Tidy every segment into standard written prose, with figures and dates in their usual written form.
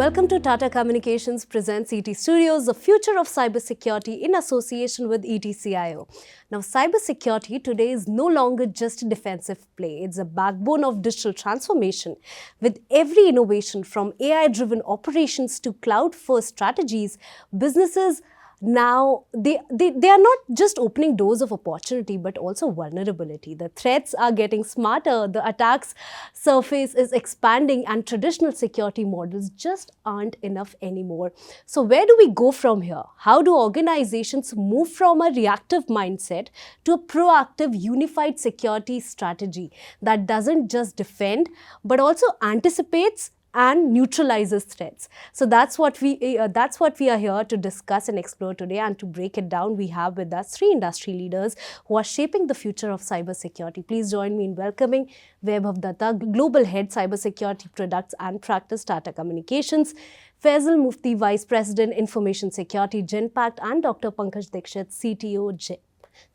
Welcome to Tata Communications presents ET Studios, the future of cybersecurity in association with ETCIO. Now, cybersecurity today is no longer just a defensive play. It's a backbone of digital transformation. With every innovation from AI-driven operations to cloud-first strategies, businesses now they are not just opening doors of opportunity but also vulnerability. The threats are getting smarter, the attacks surface is expanding, and traditional security models just aren't enough anymore. So where do we go from here? How do organizations move from a reactive mindset to a proactive unified security strategy that doesn't just defend but also anticipates and neutralizes threats? So that's what we are here to discuss and explore today. And to break it down, we have with us three industry leaders who are shaping the future of cybersecurity. Please join me in welcoming Vaibhav Datta, Global Head Cybersecurity Products and Practice, Tata Communications; Faisal Mufti, Vice President, Information Security, Genpact; and Dr. Pankaj Dikshit, CTO, Gen.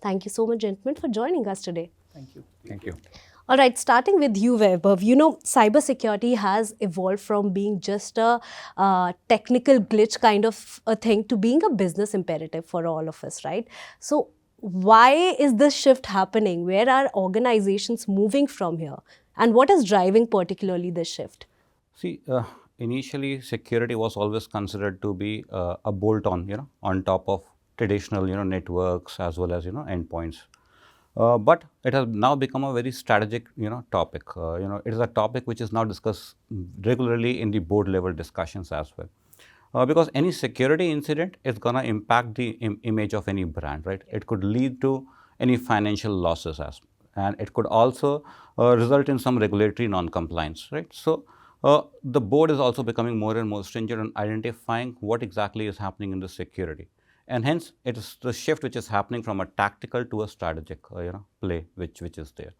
Thank you so much, gentlemen, for joining us today. Thank you. Thank you. All right, starting with you, Vaibhav. Cybersecurity has evolved from being just a technical glitch kind of a thing to being a business imperative for all of us, right? So why is this shift happening? Where are organizations moving from here? And what is driving particularly this shift? See, initially security was always considered to be a bolt-on, on top of traditional, networks as well as, endpoints. But it has now become a very strategic, topic. It is a topic which is now discussed regularly in the board level discussions as well. Because any security incident is going to impact the image of any brand, right? It could lead to any financial losses and it could also result in some regulatory non-compliance, right? So the board is also becoming more and more stringent on identifying what exactly is happening in the security. And hence, it is the shift which is happening from a tactical to a strategic, play which is there.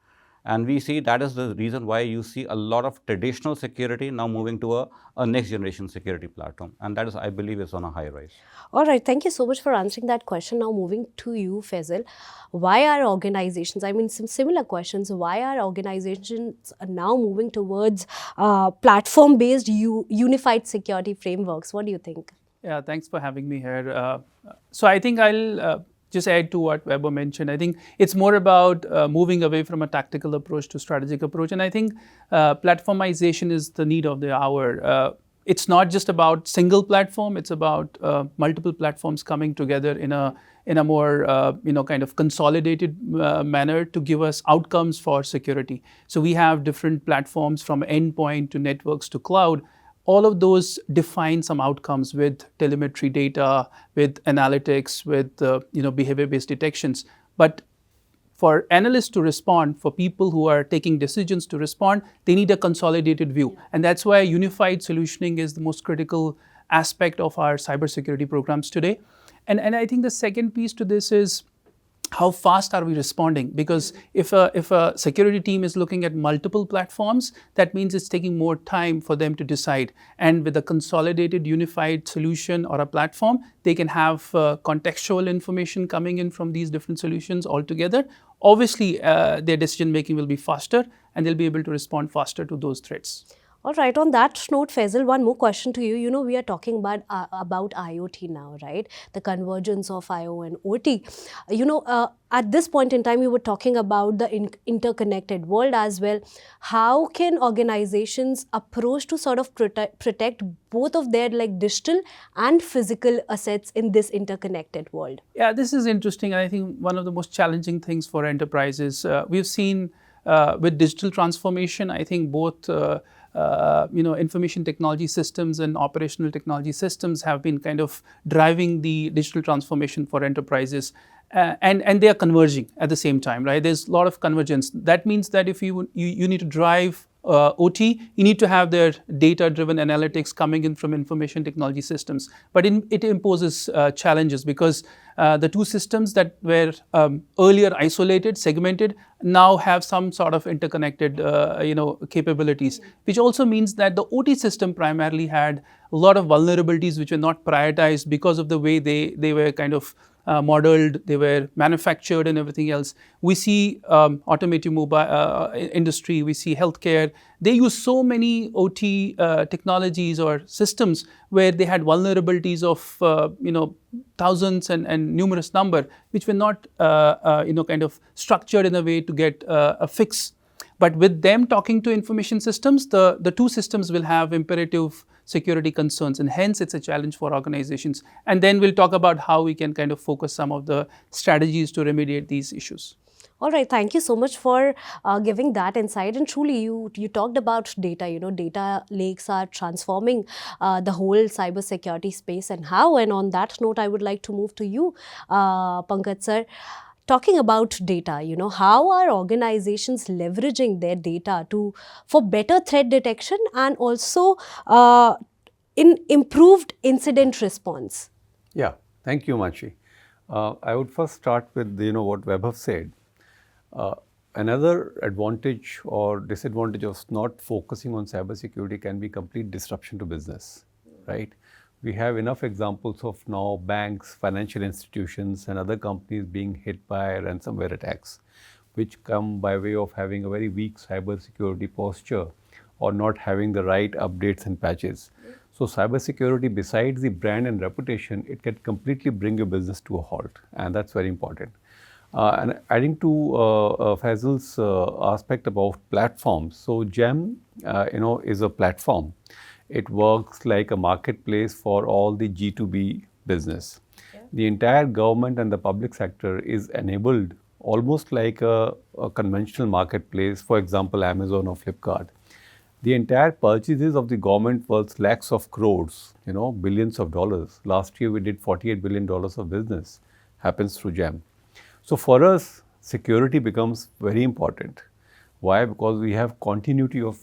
And we see that is the reason why you see a lot of traditional security now moving to a next generation security platform. And that is, I believe, is on a high rise. All right. Thank you so much for answering that question. Now moving to you, Faisal. Why are organizations, some similar questions, why are organizations now moving towards platform-based unified security frameworks? What do you think? Yeah, thanks for having me here. So I think I'll just add to what Vaibhav mentioned. I think it's more about moving away from a tactical approach to strategic approach. And I think platformization is the need of the hour. It's not just about single platform, it's about multiple platforms coming together in a more kind of consolidated manner to give us outcomes for security. So we have different platforms from endpoint to networks to cloud. All of those define some outcomes with telemetry data, with analytics, with behavior-based detections. But for analysts to respond, for people who are taking decisions to respond, they need a consolidated view. And that's why unified solutioning is the most critical aspect of our cybersecurity programs today. And I think the second piece to this is how fast are we responding? Because if a security team is looking at multiple platforms, that means it's taking more time for them to decide. And with a consolidated, unified solution or a platform, they can have contextual information coming in from these different solutions altogether. Obviously, their decision making will be faster and they'll be able to respond faster to those threats. All right. On that note, Faisal, one more question to you. We are talking about IoT now, right? The convergence of IO and OT. At this point in time, we were talking about the interconnected world as well. How can organizations approach to sort of protect both of their digital and physical assets in this interconnected world? Yeah, this is interesting. I think one of the most challenging things for enterprises, we've seen with digital transformation, I think both information technology systems and operational technology systems have been kind of driving the digital transformation for enterprises. And they are converging at the same time, right? There's a lot of convergence. That means that if you need to drive OT, you need to have their data-driven analytics coming in from information technology systems. But it imposes challenges because the two systems that were earlier isolated, segmented, now have some sort of interconnected capabilities, which also means that the OT system primarily had a lot of vulnerabilities which were not prioritized because of the way they were kind of modeled, they were manufactured and everything else. We see automotive mobile industry, we see healthcare. They use so many OT technologies or systems where they had vulnerabilities of thousands and numerous number, which were not kind of structured in a way to get a fix. But with them talking to information systems, the two systems will have imperative security concerns, and hence it's a challenge for organizations. And then we'll talk about how we can kind of focus some of the strategies to remediate these issues. All right, thank you so much for giving that insight. And truly, you talked about data. Data lakes are transforming the whole cybersecurity space and how. And on that note, I would like to move to you, Pankaj sir. Talking about data, how are organizations leveraging their data for better threat detection and also in improved incident response? Yeah, thank you, Machi. I would first start with what Vaibhav said. Another advantage or disadvantage of not focusing on cybersecurity can be complete disruption to business, right? We have enough examples of now banks, financial institutions, and other companies being hit by ransomware attacks, which come by way of having a very weak cybersecurity posture or not having the right updates and patches. So cybersecurity, besides the brand and reputation, it can completely bring your business to a halt, and that's very important. And adding to Faisal's aspect about platforms, so GEM, is a platform. It works like a marketplace for all the G2B business. Okay. The entire government and the public sector is enabled almost like a conventional marketplace, for example, Amazon or Flipkart. The entire purchases of the government worth lakhs of crores, billions of dollars. Last year we did $48 billion of business, happens through GEM. So for us, security becomes very important. Why? Because we have continuity of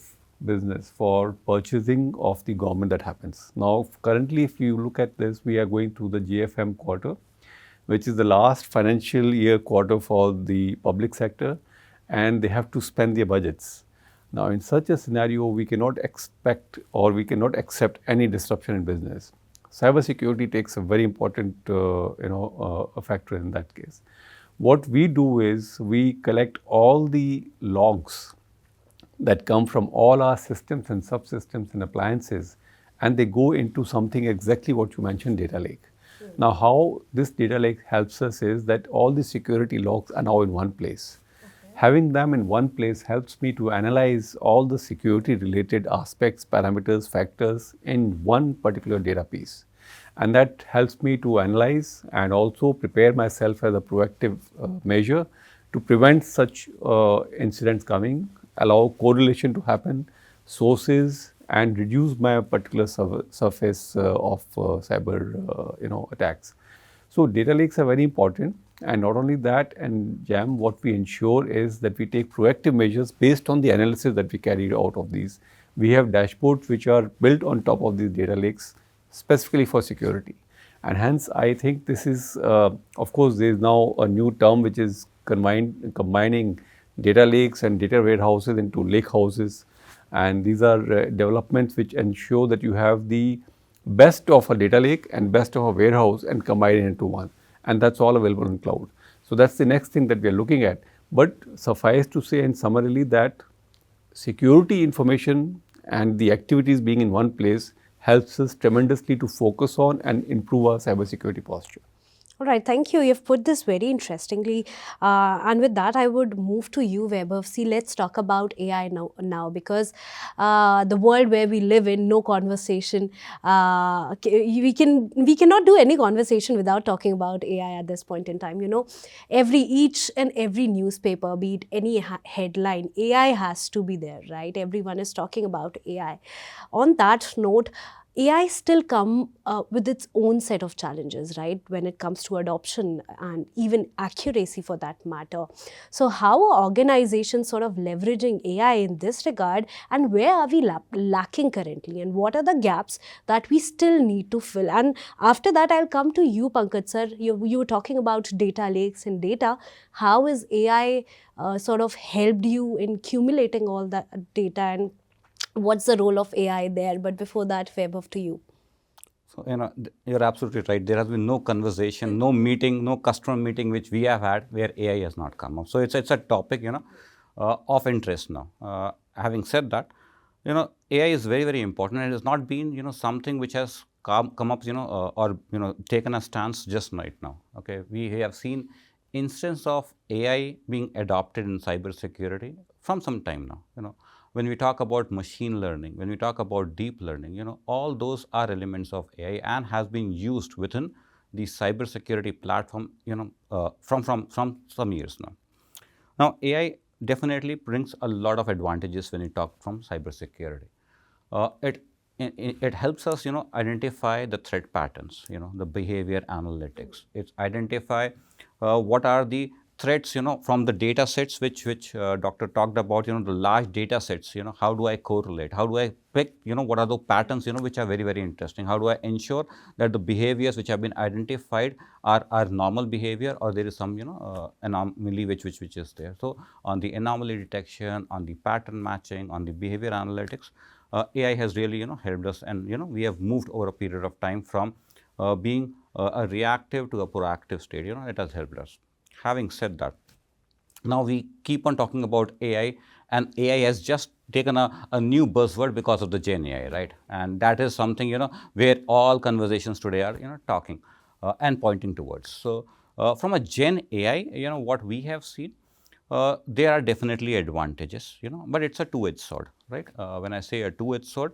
business for purchasing of the government that happens. Now, currently, if you look at this, we are going through the GFM quarter, which is the last financial year quarter for the public sector, and they have to spend their budgets. Now, in such a scenario, we cannot expect or we cannot accept any disruption in business. Cybersecurity takes a very important, a factor in that case. What we do is we collect all the logs that come from all our systems and subsystems and appliances, and they go into something exactly what you mentioned, data lake. Now, how this data lake helps us is that all the security logs are now in one place. Okay. Having them in one place helps me to analyze all the security related aspects, parameters, factors in one particular data piece. And that helps me to analyze and also prepare myself as a proactive measure to prevent such incidents coming, allow correlation to happen, sources, and reduce my particular surface of cyber attacks. So data lakes are very important, and not only that, and GEM, what we ensure is that we take proactive measures based on the analysis that we carried out of these. We have dashboards which are built on top of these data lakes specifically for security. And hence, I think this is, of course, there is now a new term which is combining data lakes and data warehouses into lake houses. And these are developments which ensure that you have the best of a data lake and best of a warehouse and combine it into one. And that's all available in cloud. So that's the next thing that we are looking at. But suffice to say in summarily that security information and the activities being in one place helps us tremendously to focus on and improve our cybersecurity posture. All right, thank you. You've put this very interestingly. And with that, I would move to you, Vaibhav. See, let's talk about AI now because the world where we live in, no conversation. We cannot do any conversation without talking about AI at this point in time. Each and every newspaper, be it any headline, AI has to be there, right? Everyone is talking about AI. On that note, AI still come with its own set of challenges, right, when it comes to adoption and even accuracy for that matter. So how are organizations sort of leveraging AI in this regard, and where are we lacking currently, and what are the gaps that we still need to fill? And after that, I'll come to you, Pankaj sir. You were talking about data lakes and data. How is AI sort of helped you in accumulating all that data, and what's the role of AI there? But before that, Vaibhav, to you. So, you're absolutely right. There has been no conversation, no meeting, no customer meeting which we have had where AI has not come up. So, it's a topic, of interest now. Having said that, AI is very, very important, and it has not been, something which has come up, or, taken a stance just right now. Okay. We have seen instance of AI being adopted in cybersecurity from some time now. When we talk about machine learning, when we talk about deep learning, all those are elements of AI and has been used within the cybersecurity platform, from some years now. Now, AI definitely brings a lot of advantages when you talk from cybersecurity. It helps us, identify the threat patterns, the behavior analytics. It identify what are the threats, from the data sets which doctor talked about, the large data sets, how do I correlate? How do I pick, what are the patterns, which are very, very interesting? How do I ensure that the behaviors which have been identified are normal behavior, or there is some, anomaly which is there? So, on the anomaly detection, on the pattern matching, on the behavior analytics, AI has really, helped us, and, we have moved over a period of time from being a reactive to a proactive state. It has helped us. Having said that, now we keep on talking about AI, and AI has just taken a new buzzword because of the Gen AI, right? And that is something, where all conversations today are, talking and pointing towards. So, from a Gen AI, what we have seen, there are definitely advantages, but it's a two-edged sword, right? When I say a two-edged sword,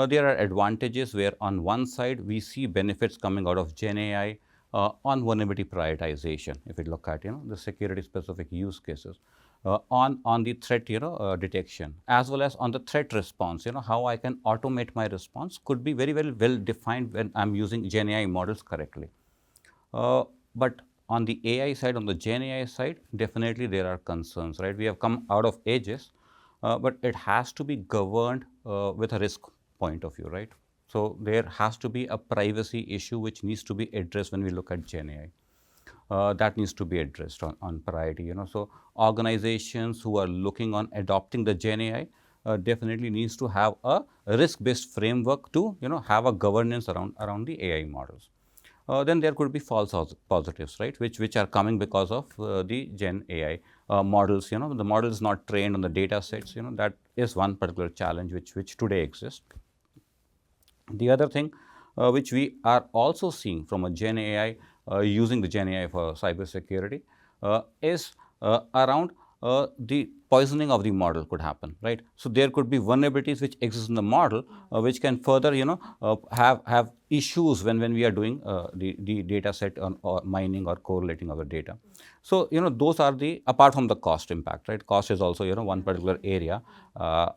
there are advantages where on one side we see benefits coming out of Gen AI on vulnerability prioritization. If we look at, the security specific use cases, on the threat, detection, as well as on the threat response, how I can automate my response could be very, very well defined when I'm using Gen AI models correctly. But on the AI side, on the Gen AI side, definitely there are concerns, right? We have come out of ages, but it has to be governed with a risk point of view, right? So, there has to be a privacy issue which needs to be addressed when we look at Gen AI. That needs to be addressed on priority. So, organizations who are looking on adopting the Gen AI definitely needs to have a risk-based framework to, have a governance around the AI models. Then there could be false positives, right, which are coming because of the Gen AI models. The model is not trained on the data sets. That is one particular challenge which today exists. The other thing which we are also seeing from a Gen AI, using the Gen AI for cybersecurity, is around the poisoning of the model could happen, right? So, there could be vulnerabilities which exist in the model, which can further, have issues when we are doing the data set or mining or correlating our data. So, those are the, apart from the cost impact, right? Cost is also, one particular area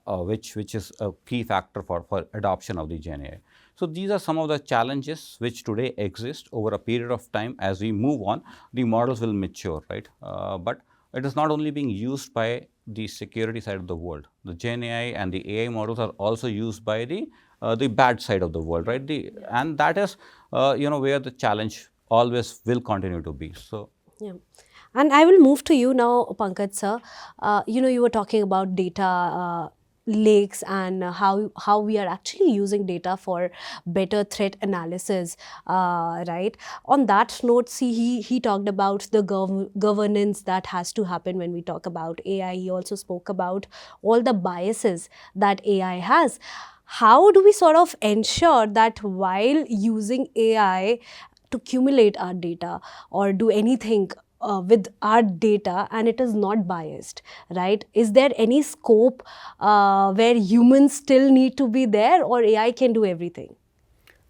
which is a key factor for adoption of the Gen AI. So, these are some of the challenges which today exist. Over a period of time, as we move on, the models will mature, right? But it is not only being used by the security side of the world. The Gen AI and the AI models are also used by the bad side of the world, right? And that is, where the challenge always will continue to be. So, Yeah. And I will move to you now, Pankaj sir. You were talking about data lakes and how we are actually using data for better threat analysis, right? On that note, see, he talked about the governance that has to happen when we talk about AI. He also spoke about all the biases that AI has. How do we sort of ensure that while using AI to accumulate our data or do anything with our data and it is not biased, right? Is there any scope where humans still need to be there, or AI can do everything?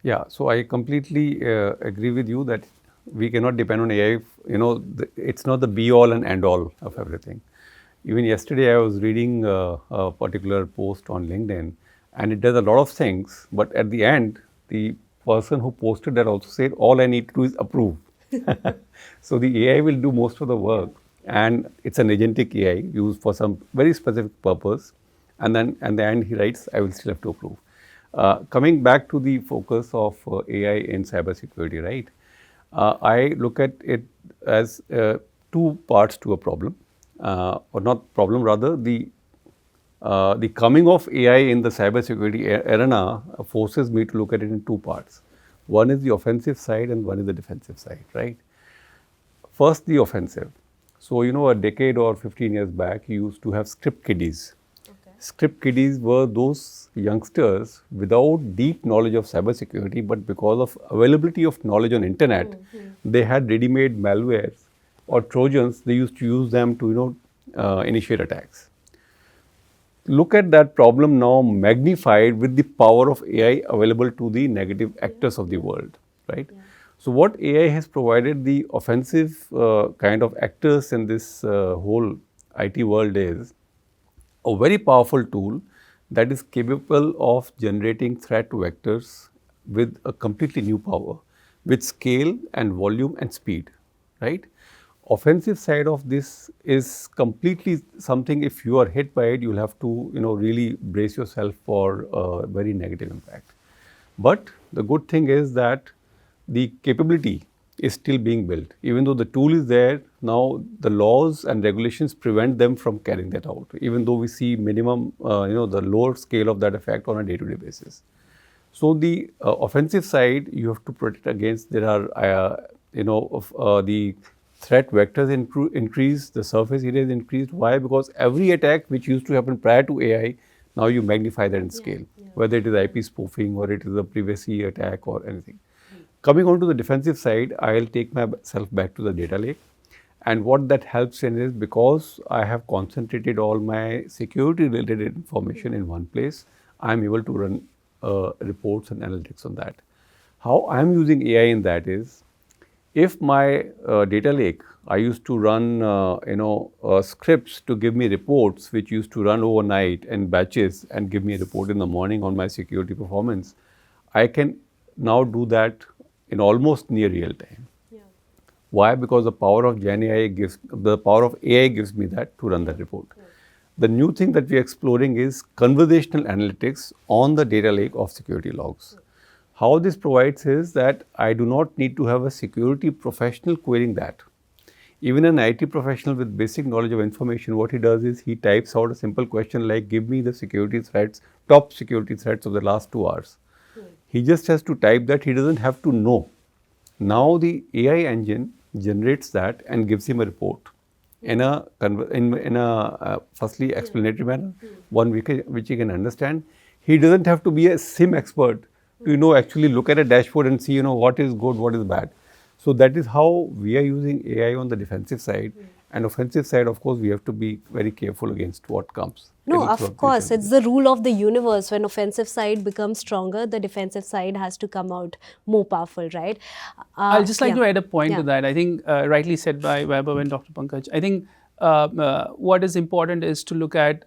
Yeah, so I completely agree with you that we cannot depend on AI. It's not the be all and end all of everything. Even yesterday, I was reading a particular post on LinkedIn, and it does a lot of things. But at the end, the person who posted that also said, "All I need to do is approve." So the AI will do most of the work, and it's an agentic AI used for some very specific purpose. And then at the end, he writes, "I will still have to approve." Coming back to the focus of AI in cybersecurity, right? I look at it as two parts to a problem, or not problem, rather the coming of AI in the cybersecurity arena forces me to look at it in two parts. One is the offensive side and one is the defensive side, right? First, the offensive. So, a decade or 15 years back, you used to have script kiddies. Script kiddies were those youngsters without deep knowledge of cybersecurity, but because of availability of knowledge on internet, they had ready-made malwares or Trojans. They used to use them to, initiate attacks. Look at that problem now magnified with the power of AI available to the negative actors of the world, right? So, what AI has provided the offensive kind of actors in this whole IT world is a very powerful tool that is capable of generating threat vectors with a completely new power, with scale and volume and speed, right? Offensive side of this is completely something, if you are hit by it, you'll have to, really brace yourself for a very negative impact. But the good thing is that the capability is still being built. Even though the tool is there, now the laws and regulations prevent them from carrying that out, even though we see minimum, the lower scale of that effect on a day-to-day basis. So, the offensive side, you have to protect against, there are, the threat vectors increase, the surface area is increased. Why? Because every attack which used to happen prior to AI, now you magnify that in scale, whether it is IP spoofing or it is a privacy attack or anything. Coming on to the defensive side, I'll take myself back to the data lake. And what that helps in is, because I have concentrated all my security related information in one place, I'm able to run reports and analytics on that. How I'm using AI in that is, if my data lake, I used to run scripts to give me reports which used to run overnight in batches and give me a report in the morning on my security performance, I can now do that in almost near real time. Why? Because the power of AI gives me that to run that report. The new thing that we are exploring is conversational analytics on the data lake of security logs. How this provides is that I do not need to have a security professional querying that. Even an IT professional with basic knowledge of information, what he does is he types out a simple question like, give me the security threats, top security threats of the last 2 hours. He just has to type that, he doesn't have to know. Now the AI engine generates that and gives him a report in a firstly explanatory manner, one which he can understand. He doesn't have to be a SIM expert to actually look at a dashboard and see what is good, what is bad. So that is how we are using AI on the defensive side. And offensive side, of course, we have to be very careful against what comes. No, of course, it's the rule of the universe. When offensive side becomes stronger, the defensive side has to come out more powerful, right? I'll just like to add a point to that. I think rightly said by Vaibhav and Dr. Pankaj. I think what is important is to look at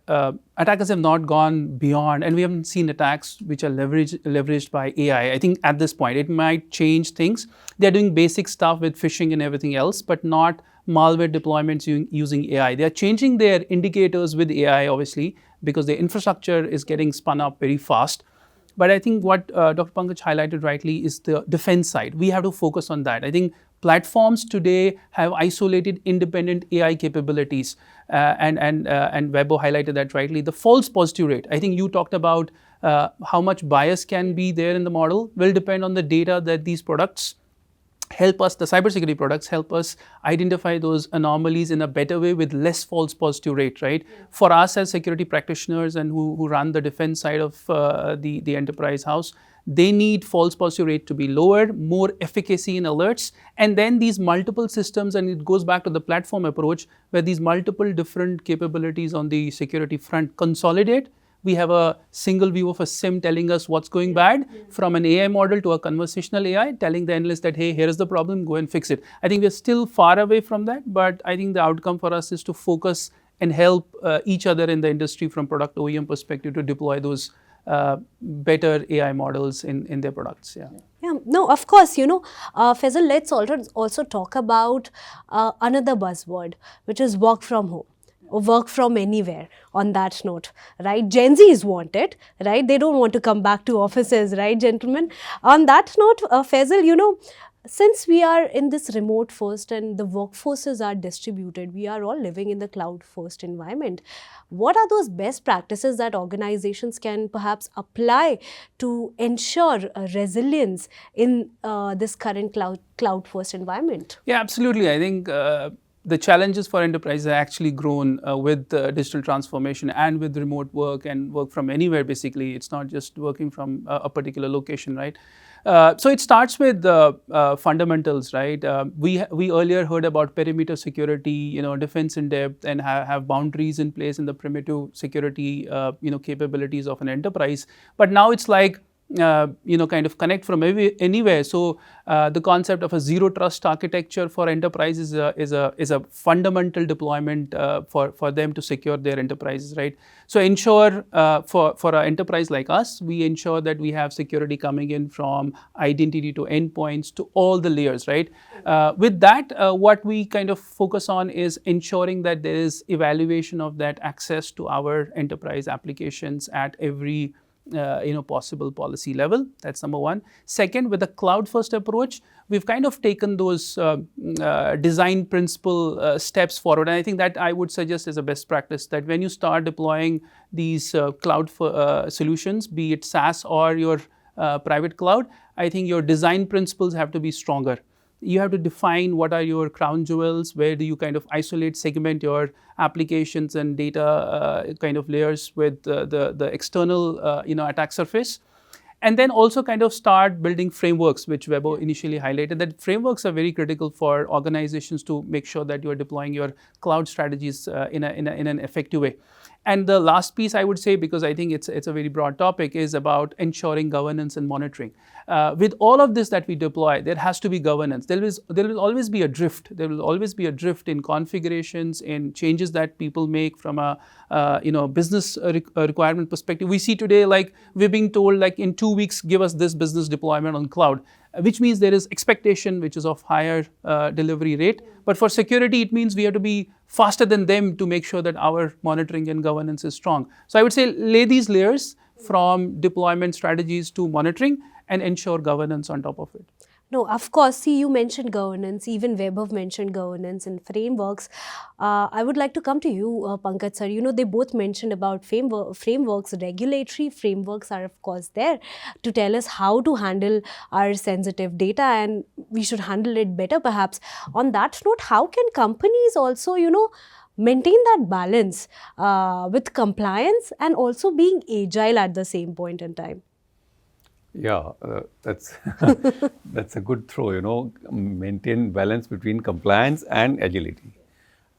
attackers have not gone beyond, and we haven't seen attacks which are leveraged by AI. I think at this point, it might change things. They're doing basic stuff with phishing and everything else, but not malware deployments using AI. They are changing their indicators with AI, obviously, because their infrastructure is getting spun up very fast. But I think what Dr. Pankaj highlighted rightly is the defense side. We have to focus on that. I think platforms today have isolated independent AI capabilities, and Vaibhav highlighted that rightly. The false positive rate, I think you talked about how much bias can be there in the model, will depend on the data that these products help us, the cybersecurity products help us identify those anomalies in a better way with less false positive rate, right? For us as security practitioners and who run the defense side of the enterprise house, they need false positive rate to be lower, more efficacy in alerts, and then these multiple systems, and it goes back to the platform approach where these multiple different capabilities on the security front consolidate. We have a single view of a SIM telling us what's going bad, from an AI model to a conversational AI telling the analyst that, hey, here is the problem, go and fix it. I think we're still far away from that, but I think the outcome for us is to focus and help each other in the industry from product OEM perspective to deploy those better AI models in their products. Yeah, no, of course, Faisal, let's also talk about another buzzword, which is work from home. Or work from anywhere on that note, right? Gen Zs want it, right? They don't want to come back to offices, right, gentlemen? On that note, Faisal, Since we are in this remote first and the workforces are distributed, we are all living in the cloud first environment. What are those best practices that organizations can perhaps apply to ensure resilience in this current cloud first environment? Yeah, absolutely. I think the challenges for enterprises have actually grown with digital transformation and with remote work and work from anywhere. Basically, it's not just working from a particular location, right? So it starts with fundamentals, right? We earlier heard about perimeter security, defense in depth, and have boundaries in place in the primitive security, capabilities of an enterprise. But now it's like kind of connect from anywhere. So the concept of a zero trust architecture for enterprises is a fundamental deployment for them to secure their enterprises, right? So ensure for an enterprise like us, we ensure that we have security coming in from identity to endpoints to all the layers, right? With that, what we kind of focus on is ensuring that there is evaluation of that access to our enterprise applications at every possible policy level. That's number one. Second, with a cloud first approach, we've kind of taken those design principle steps forward. And I think that I would suggest as a best practice that when you start deploying these cloud solutions, be it SaaS or your private cloud, I think your design principles have to be stronger. You have to define what are your crown jewels, where do you kind of isolate, segment your applications and data kind of layers with the external attack surface. And then also kind of start building frameworks, which Webo initially highlighted, that frameworks are very critical for organizations to make sure that you are deploying your cloud strategies in an effective way. And the last piece I would say, because I think it's a very broad topic, is about ensuring governance and monitoring. With all of this that we deploy, there has to be governance. There will always be a drift. There will always be a drift in configurations, in changes that people make from a business requirement perspective. We see today, like we're being told, like in 2 weeks, give us this business deployment on cloud, which means there is expectation which is of higher delivery rate. But for security, it means we have to be faster than them to make sure that our monitoring and governance is strong. So I would say lay these layers from deployment strategies to monitoring and ensure governance on top of it. No, of course. See, you mentioned governance, even Vaibhav mentioned governance and frameworks. I would like to come to you, Pankaj sir. They both mentioned about frameworks. Regulatory frameworks are, of course, there to tell us how to handle our sensitive data, and we should handle it better, perhaps. On that note, how can companies also, maintain that balance with compliance and also being agile at the same point in time? Yeah, that's that's a good throw. Maintain balance between compliance and agility.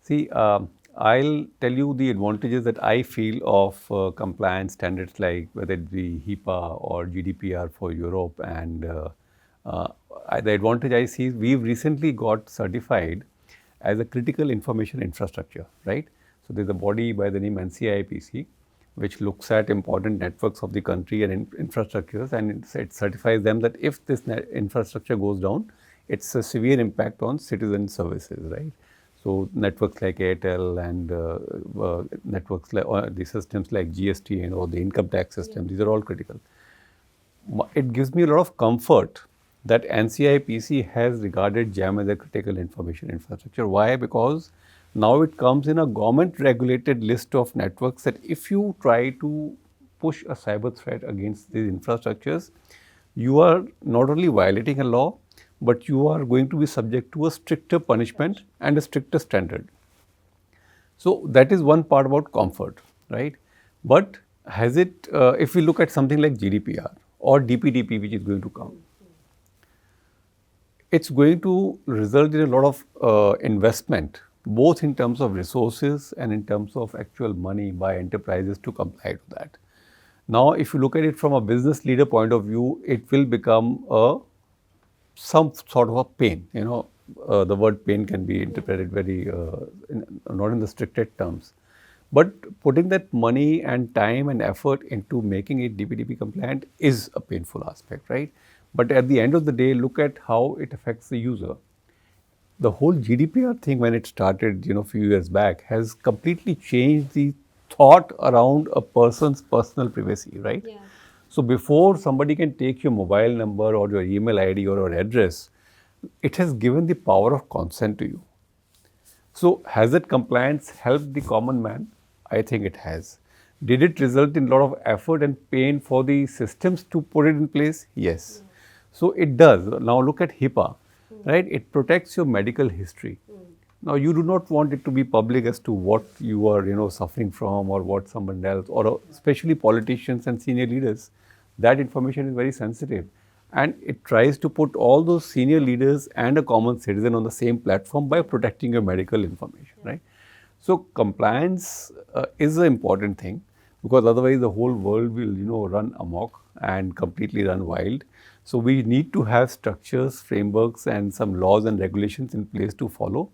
See, I'll tell you the advantages that I feel of compliance standards, like whether it be HIPAA or GDPR for Europe, and the advantage I see is we've recently got certified as a critical information infrastructure, right? So there's a body by the name NCIPC, which looks at important networks of the country and infrastructures, and it certifies them that if this infrastructure goes down, it's a severe impact on citizen services, right? So networks like Airtel and networks like the systems like GST and the income tax system, these are all critical. It gives me a lot of comfort that NCIPC has regarded GEM as a critical information infrastructure. Why? Because now it comes in a government regulated list of networks that if you try to push a cyber threat against these infrastructures, you are not only violating a law, but you are going to be subject to a stricter punishment and a stricter standard. So that is one part about comfort, right? But has it, if we look at something like GDPR or DPDP, which is going to come, it's going to result in a lot of investment, both in terms of resources and in terms of actual money by enterprises to comply to that. Now, if you look at it from a business leader point of view, it will become some sort of a pain. The word pain can be interpreted very, not in the strictest terms. But putting that money and time and effort into making it DPDP compliant is a painful aspect, right? But at the end of the day, look at how it affects the user. The whole GDPR thing, when it started, a few years back, has completely changed the thought around a person's personal privacy, right? Yeah. So before somebody can take your mobile number or your email ID or your address, it has given the power of consent to you. So has that compliance helped the common man? I think it has. Did it result in a lot of effort and pain for the systems to put it in place? Yes. So it does. Now look at HIPAA, right? It protects your medical history. Now you do not want it to be public as to what you are, suffering from or what someone else, or especially politicians and senior leaders. That information is very sensitive. And it tries to put all those senior leaders and a common citizen on the same platform by protecting your medical information, right? So compliance is an important thing, because otherwise the whole world will, run amok and completely run wild. So we need to have structures, frameworks, and some laws and regulations in place to follow.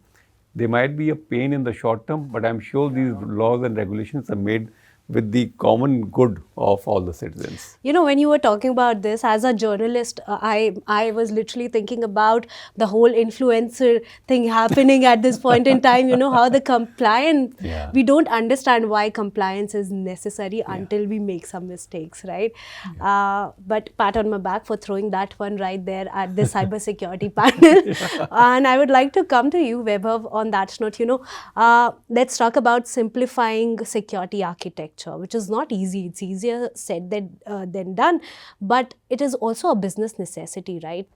They might be a pain in the short term, but I'm sure these laws and regulations are made with the common good of all the citizens. When you were talking about this, as a journalist, I was literally thinking about the whole influencer thing happening at this point in time. How the compliance, Yeah. we don't understand why compliance is necessary until we make some mistakes, right? But pat on my back for throwing that one right there at the cybersecurity panel. And I would like to come to you, Vaibhav, on that note. Let's talk about simplifying security architecture, which is not easy. It's easier said than done, but it is also a business necessity, right?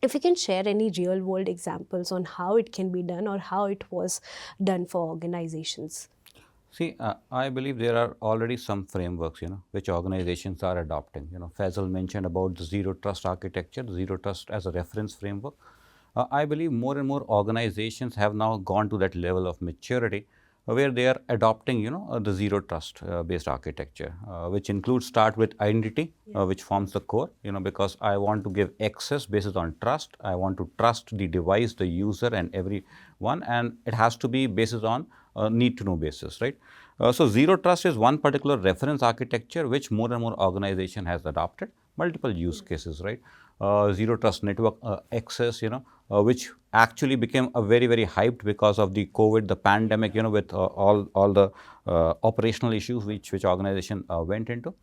If you can share any real world examples on how it can be done or how it was done for organizations. See, I believe there are already some frameworks, which organizations are adopting. Faisal mentioned about the zero trust architecture, zero trust as a reference framework. I believe more and more organizations have now gone to that level of maturity where they are adopting, the zero trust based architecture, which includes start with identity, which forms the core, because I want to give access based on trust. I want to trust the device, the user, and everyone, and it has to be based on need to know basis, right? So zero trust is one particular reference architecture which more and more organization has adopted, multiple use cases, right? Zero trust network access, which actually became a very, very hyped because of the COVID, the pandemic, with all the operational issues which organization went into.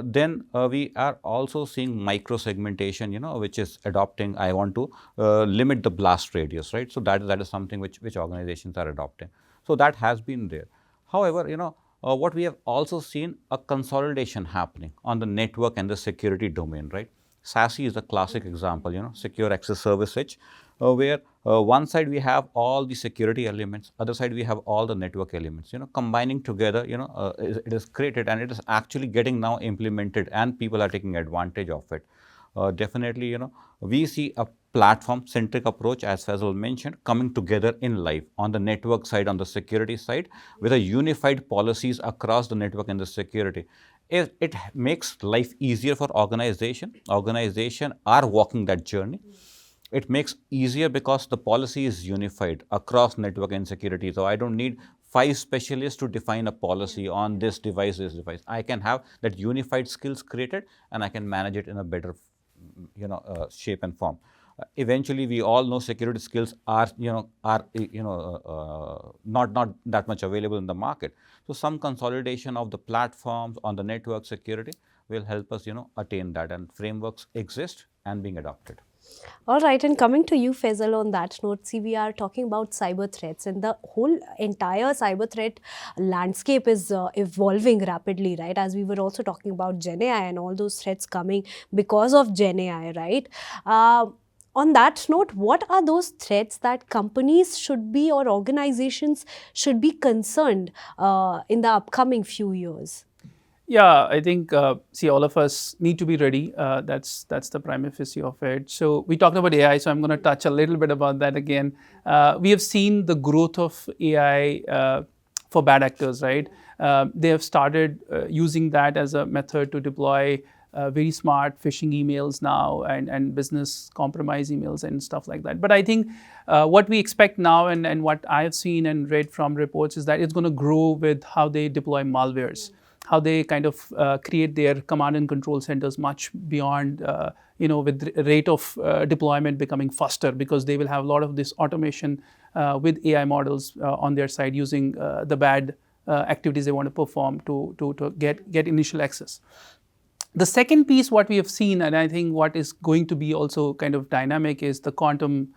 Then we are also seeing micro segmentation, which is adopting. I want to limit the blast radius, right? So that is something which organizations are adopting. So that has been there. However, what we have also seen a consolidation happening on the network and the security domain, right? SASE is a classic example, secure access service edge, where one side we have all the security elements, other side we have all the network elements, combining together, it is created and it is actually getting now implemented and people are taking advantage of it. Definitely, we see a platform-centric approach, as Faisal mentioned, coming together in life on the network side, on the security side, with a unified policies across the network and the security. It makes life easier for organization. Organization are walking that journey. It makes easier because the policy is unified across network and security. So I don't need 5 specialists to define a policy on this device, this device. I can have that unified skills created and I can manage it in a better shape and form. Eventually, we all know security skills are not that much available in the market. So some consolidation of the platforms on the network security will help us attain that, and frameworks exist and being adopted. All right, and coming to you, Faisal, on that note, see, we are talking about cyber threats, and the whole entire cyber threat landscape is evolving rapidly, right? As we were also talking about Gen AI and all those threats coming because of Gen AI, right? On that note, what are those threats that companies should be or organizations should be concerned in the upcoming few years? Yeah, I think, see, all of us need to be ready. That's the prima facie of it. So we talked about AI, so I'm going to touch a little bit about that again. We have seen the growth of AI for bad actors, right? They have started using that as a method to deploy very smart phishing emails now and business compromise emails and stuff like that. But I think what we expect now and what I've seen and read from reports is that it's going to grow with how they deploy malwares, how they kind of create their command and control centers much beyond, with rate of deployment becoming faster, because they will have a lot of this automation with AI models on their side using the bad activities they want to perform to get initial access. The second piece, what we have seen, and I think what is going to be also kind of dynamic, is the quantum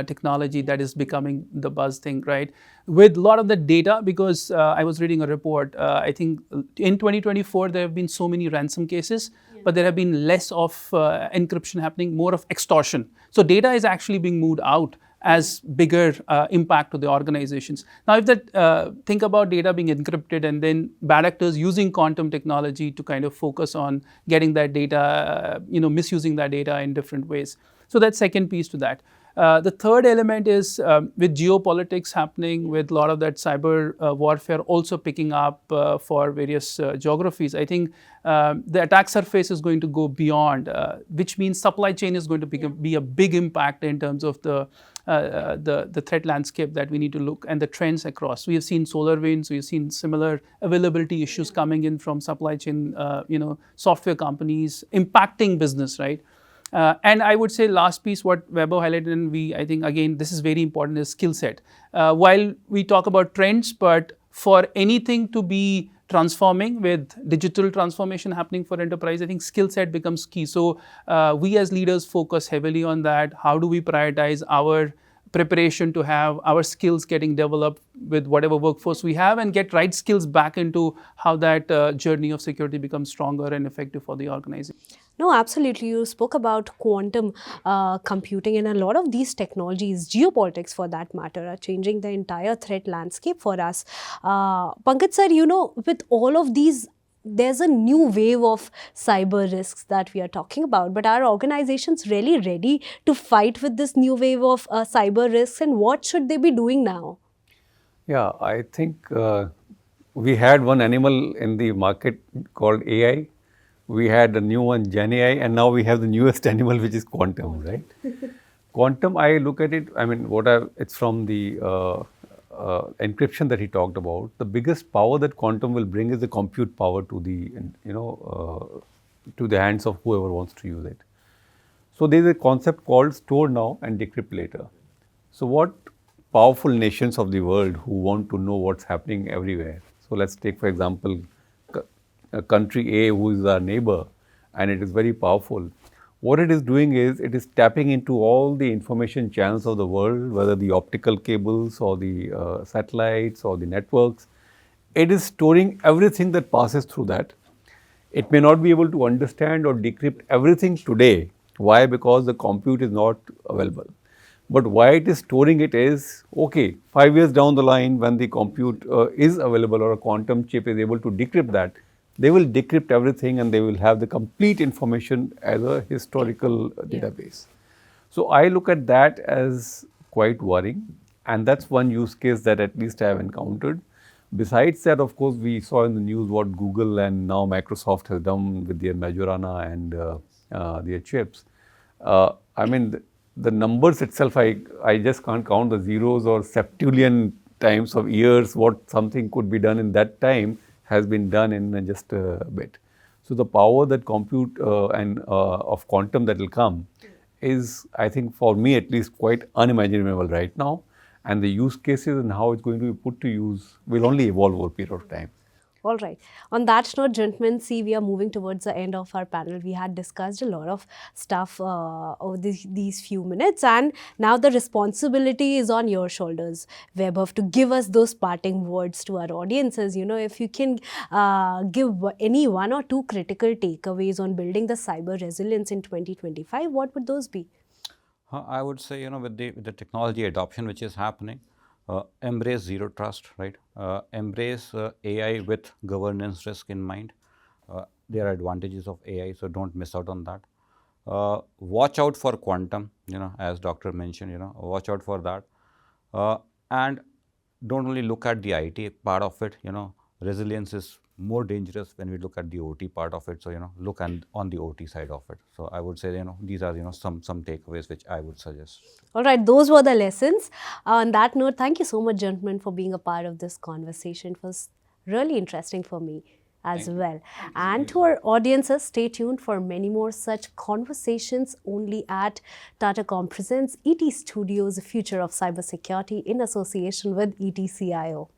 technology that is becoming the buzz thing, right? With a lot of the data, because I was reading a report, I think in 2024, there have been so many ransom cases, but there have been less of encryption happening, more of extortion. So data is actually being moved out as bigger impact to the organizations. Now, if that think about data being encrypted and then bad actors using quantum technology to kind of focus on getting that data, misusing that data in different ways. So that's second piece to that. The third element is with geopolitics happening, with a lot of that cyber warfare also picking up for various geographies. I think the attack surface is going to go beyond, which means supply chain is going to be a big impact in terms of the threat landscape that we need to look and the trends across. We have seen SolarWinds, we have seen similar availability issues coming in from supply chain, software companies impacting business, right? And I would say last piece, what Weber highlighted, and I think again, this is very important, is skill set. While we talk about trends, but for anything to be transforming with digital transformation happening for enterprise, I think skill set becomes key. So we as leaders focus heavily on that. How do we prioritize our preparation to have our skills getting developed with whatever workforce we have and get right skills back into how that journey of security becomes stronger and effective for the organization. No, absolutely. You spoke about quantum computing, and a lot of these technologies, geopolitics for that matter, are changing the entire threat landscape for us. Pankaj sir, with all of these, there's a new wave of cyber risks that we are talking about, but are organizations really ready to fight with this new wave of cyber risks, and what should they be doing now? Yeah, I think we had one animal in the market called AI. We had a new one, Gen AI, and now we have the newest animal, which is quantum, right? Quantum, I look at it, I mean, it's from the encryption that he talked about. The biggest power that quantum will bring is the compute power to the, to the hands of whoever wants to use it. So there is a concept called store now and decrypt later. So what powerful nations of the world who want to know what's happening everywhere. So let's take, for example, country A, who is our neighbor, and it is very powerful. What it is doing is, it is tapping into all the information channels of the world, whether the optical cables or the satellites or the networks. It is storing everything that passes through that. It may not be able to understand or decrypt everything today. Why? Because the compute is not available. But why it is storing it is, okay, 5 years down the line, when the compute is available or a quantum chip is able to decrypt that, they will decrypt everything and they will have the complete information as a historical database. So I look at that as quite worrying, and that's one use case that at least I have encountered. Besides that, of course, we saw in the news what Google and now Microsoft has done with their Majorana and their chips. I mean, the numbers itself, I just can't count the zeros or septillion times of years what something could be done in that time has been done in just a bit. So the power that compute and of quantum that will come is, I think for me at least, quite unimaginable right now. And the use cases and how it's going to be put to use will only evolve over a period of time. All right. On that note, gentlemen, see, we are moving towards the end of our panel. We had discussed a lot of stuff over these few minutes, and now the responsibility is on your shoulders, Vaibhav, to give us those parting words to our audiences. If you can give any one or two critical takeaways on building the cyber resilience in 2025, what would those be? I would say, with the technology adoption which is happening, embrace zero trust, right? Embrace AI with governance risk in mind. There are advantages of AI, so don't miss out on that. Watch out for quantum, as doctor mentioned, watch out for that. And don't only look at the IT part of it, resilience is more dangerous when we look at the OT part of it. So, look on the OT side of it. So, I would say, these are, some takeaways which I would suggest. All right, those were the lessons. On that note, thank you so much, gentlemen, for being a part of this conversation. It was really interesting for me as well. And to our audiences, stay tuned for many more such conversations only at Tata Communications ET Studios, the future of cybersecurity in association with ETCIO.